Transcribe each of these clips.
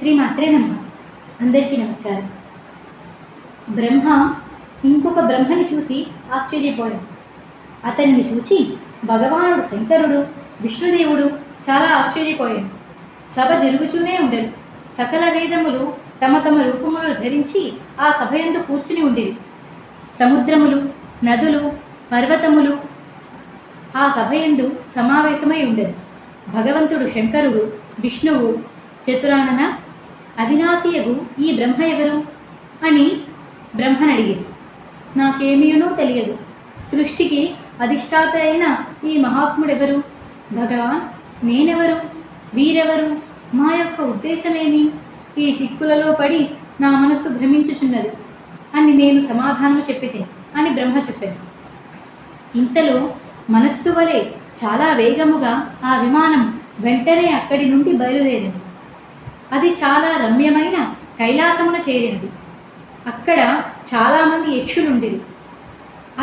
శ్రీమాత్రే నమః. అందరికీ నమస్కారం. బ్రహ్మ ఇంకొక బ్రహ్మని చూసి ఆశ్చర్యపోయాడు. అతన్ని చూచి భగవానుడు శంకరుడు, విష్ణుదేవుడు చాలా ఆశ్చర్యపోయాడు. సభ జరుగుతూనే ఉండేది. సకల వేదములు తమ తమ రూపములను ధరించి ఆ సభయందు కూర్చుని ఉండేవి. సముద్రములు, నదులు, పర్వతములు ఆ సభయందు సమావేశమై ఉండేది. భగవంతుడు శంకరుడు, విష్ణువు చతురానన అవినాశియగు ఈ బ్రహ్మ ఎవరు అని బ్రహ్మని అడిగింది. నాకేమీనూ తెలియదు. సృష్టికి అధిష్టాత అయిన ఈ మహాత్ముడెవరు? భగవాన్, నేనెవరు? వీరెవరు? మా యొక్క ఉద్దేశమేమి? ఈ చిక్కులలో పడి నా మనస్సు భ్రమించుచున్నది అని నేను సమాధానం చెప్పితే అని బ్రహ్మ చెప్పాను. ఇంతలో మనస్సు వలె చాలా వేగముగా ఆ విమానం వెంటనే అక్కడి నుండి బయలుదేరింది. అది చాలా రమ్యమైన కైలాసమును చేరినది. అక్కడ చాలామంది యక్షులుండేది.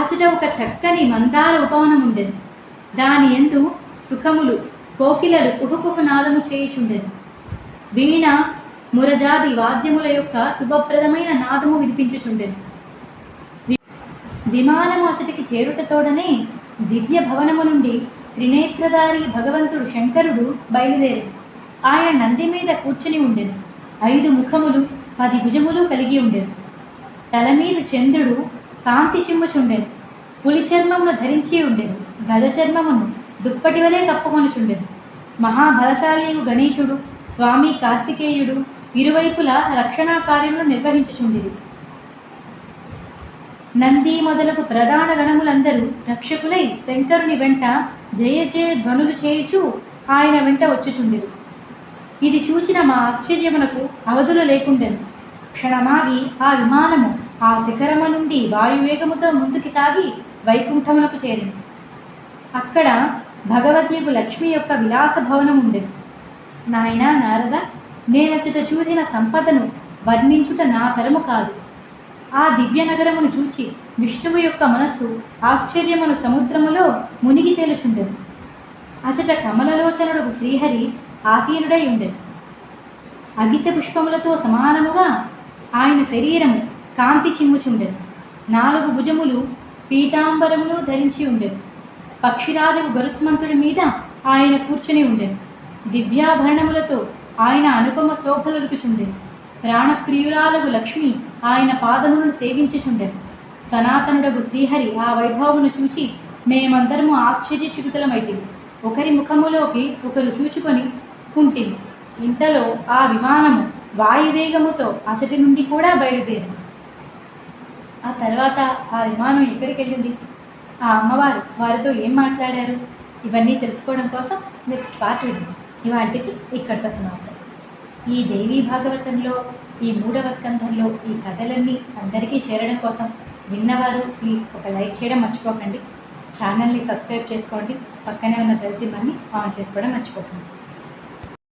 అచట ఒక చక్కని మందార ఉపవనం ఉండేది. దాని యందు సుఖములు, కోకిలలు కుహుకుహు నాదము చేయుచుండెను. వీణ, మురజాది వాద్యముల యొక్క శుభప్రదమైన నాదము వినిపించుచుండెను. విమానము అచటికి చేరుటతోడనే దివ్య భవనము నుండి త్రినేత్రధారి భగవంతుడు శంకరుడు బయలుదేరాడు. ఆయన నంది మీద కూర్చుని ఉండెను. 5 ముఖములు 10 భుజములు కలిగి ఉండెను. తల మీద చంద్రుడు కాంతి చిమ్ముచుండెను. పులి చర్మమును ధరించి ఉండెను. గజ చర్మమును దుప్పటి వలె కప్పుకొనుచుండెను. మహాబలశాలి గణేశుడు, స్వామి కార్తికేయుడు ఇరువైపులా రక్షణా కార్యములు నిర్వహించుచుండిరి. నంది మొదలగు ప్రధాన గణములందరూ రక్షకులై శంకరుని వెంట జయ జయ ధ్వనులు చేయుచు ఆయన వెంట వచ్చుచుండిరి. ఇది చూచిన మా ఆశ్చర్యమునకు అవధులు లేకుండెను. క్షణమాగి ఆ విమానము ఆ శిఖరము నుండి వాయువేగముతో ముందుకు సాగి వైకుంఠమునకు చేరింది. అక్కడ భగవద్యగు లక్ష్మి యొక్క విలాస భవనం ఉండెను. నాయనా నారద, నేనచ్చట చూసిన సంపదను వర్ణించుట నా తరము కాదు. ఆ దివ్య నగరమును చూచి విష్ణువు యొక్క మనస్సు ఆశ్చర్యమును సముద్రములో మునిగి తేలుచుండెను. అచట కమలలోచనుడు శ్రీహరి ఆసీనుడై ఉండెను. అగిసె పుష్పములతో సమానముగా ఆయన శరీరము కాంతి చిమ్ముచుండెను. 4 భుజములు పీతాంబరమును ధరించి ఉండెను. పక్షిరాజు గరుత్మంతుడి మీద ఆయన కూర్చుని ఉండెను. దివ్యాభరణములతో ఆయన అనుపమ శోభలొలుకుచుండెను. ప్రాణప్రియురాలగు లక్ష్మి ఆయన పాదములను సేవించుచుండెను. సనాతనుడగు శ్రీహరి ఆ వైభవమును చూచి మేమందరము ఆశ్చర్యచకితులమైతిమి. ఒకరి ముఖములోకి ఒకరు చూచుకొని ఉంటిమి. ఇంతలో ఆ విమానము వాయువేగముతో అసటి నుండి కూడా బయలుదేరింది. ఆ తర్వాత ఆ విమానం ఎక్కడికి వెళ్ళింది? ఆ అమ్మవారు వారితో ఏం మాట్లాడారు? ఇవన్నీ తెలుసుకోవడం కోసం నెక్స్ట్ పార్ట్ విందాం. ఇవాటికి ఇక్కడితో సమాప్తం. ఈ దేవీ భాగవతంలో ఈ 3వ స్కంధంలో ఈ కథలన్నీ అందరికీ చేరడం కోసం విన్నవారు ప్లీజ్ ఒక లైక్ చేయడం మర్చిపోకండి. ఛానల్ని సబ్స్క్రైబ్ చేసుకోండి. పక్కనే ఉన్న బెల్ సింబల్ని ఆన్ చేసుకోవడం మర్చిపోకండి.